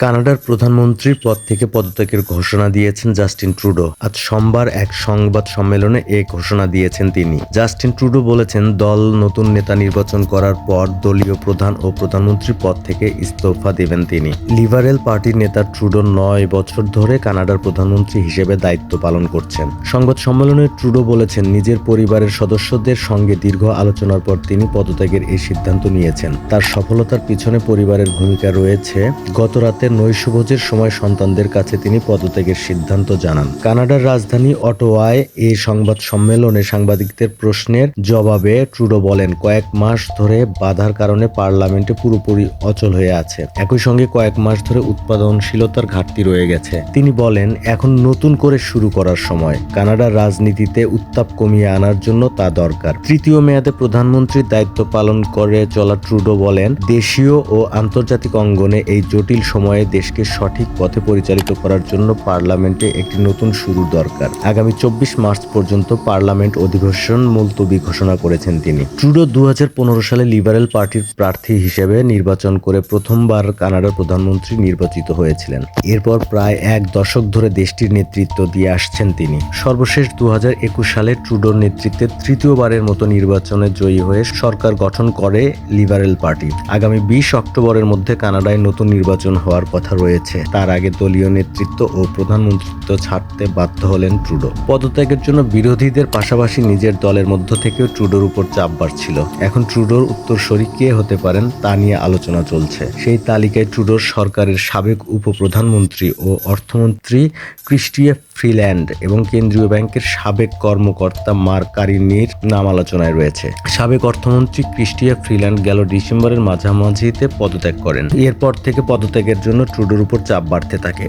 কানাডার প্রধানমন্ত্রীর পদ থেকে পদত্যাগের ঘোষণা দিয়েছেন জাস্টিন ট্রুডো। আজ সোমবার এক সংবাদ সম্মেলনে এ ঘোষণা দিয়েছেন তিনি। জাস্টিন ট্রুডো বলেছেন, দল নতুন নেতা নির্বাচন করার পর দলীয় প্রধান ও প্রধানমন্ত্রীর পদ থেকে ইস্তফা দেবেন তিনি। লিবারেল পার্টির নেতা ট্রুডো ৯ বছর ধরে কানাডার প্রধানমন্ত্রী হিসেবে দায়িত্ব পালন করছেন। সংবাদ সম্মেলনে ট্রুডো বলেছেন, নিজের পরিবারের সদস্যদের সঙ্গে দীর্ঘ আলোচনার পর তিনি পদত্যাগের এই সিদ্ধান্ত নিয়েছেন। তার সফলতার পিছনে পরিবারের ভূমিকা রয়েছে। গত রাতে নৈশভোজের সময় সন্তানদের কাছে তিনি পদত্যাগের সিদ্ধান্ত জানান। কানাডার রাজধানী অটোয়ায় এই সংবাদ সম্মেলনে সাংবাদিকদের প্রশ্নের জবাবে ট্রুডো বলেন, কয়েক মাস ধরে বাধার কারণে পার্লামেন্টে পুরোপুরি অচল হয়ে আছে। একই সঙ্গে কয়েক মাস ধরে উৎপাদনশীলতার ঘাটতি রয়ে গেছে। তিনি বলেন, এখন নতুন করে শুরু করার সময়। কানাডার রাজনীতিতে উত্তাপ কমিয়ে আনার জন্য তা দরকার। তৃতীয় মেয়াদে প্রধানমন্ত্রীর দায়িত্ব পালন করে চলা ট্রুডো বলেন, দেশীয় ও আন্তর্জাতিক অঙ্গনে এই জটিল সময়ে দেশকে সঠিক পথে পরিচালিত করার জন্য পার্লামেন্টে একটি নতুন শুরু দরকার। আগামী 24 মার্চ পর্যন্ত পার্লামেন্ট অধিবেশন মুলতবি ঘোষণা করেছেন তিনি। ট্রুডো 2015 সালে লিবারেল পার্টির প্রার্থী হিসেবে নির্বাচন করে প্রথমবার কানাডার প্রধানমন্ত্রী নির্বাচিত হয়েছিলেন। এরপর প্রায় এক দশক ধরে দেশটির নেতৃত্ব দিয়ে আসছেন তিনি। সর্বশেষ 2021 সালে ট্রুডোর নেতৃত্বে তৃতীয়বারের মতো নির্বাচনে জয়ী হয়ে সরকার গঠন করে লিবারেল পার্টি। আগামী 20 অক্টোবরের মধ্যে কানাডায় নতুন নির্বাচন হওয়ার কথা রয়েছে। তার আগে দলীয় নেতৃত্ব ও প্রধানমন্ত্রিত্ব ছাড়তে বাধ্য হলেন ট্রুডো। পদত্যাগের জন্য বিরোধীদের পাশাপাশি নিজের দলের মধ্য থেকেও ট্রুডোর উপর চাপ বাড়ছিল। এখন ট্রুডোর উত্তরসূরি কে হতে পারেন তা নিয়ে আলোচনা চলছে। সেই তালিকায় ট্রুডোর সরকারের সাবেক উপপ্রধানমন্ত্রী ও অর্থমন্ত্রী ক্রিস্টিয়া ফ্রিল্যান্ড এবং কেন্দ্রীয় ব্যাংকের সাবেক কর্মকর্তা মার্ক কার্নির নাম আলোচনায় রয়েছে। সাবেক অর্থমন্ত্রী ক্রিস্টিয়া ফ্রিল্যান্ড গেল ডিসেম্বরের মাঝামাঝিতে পদত্যাগ করেন। এরপর থেকে পদত্যাগের জন্য ট্রুডোর উপর চাপ বাড়তে থাকে।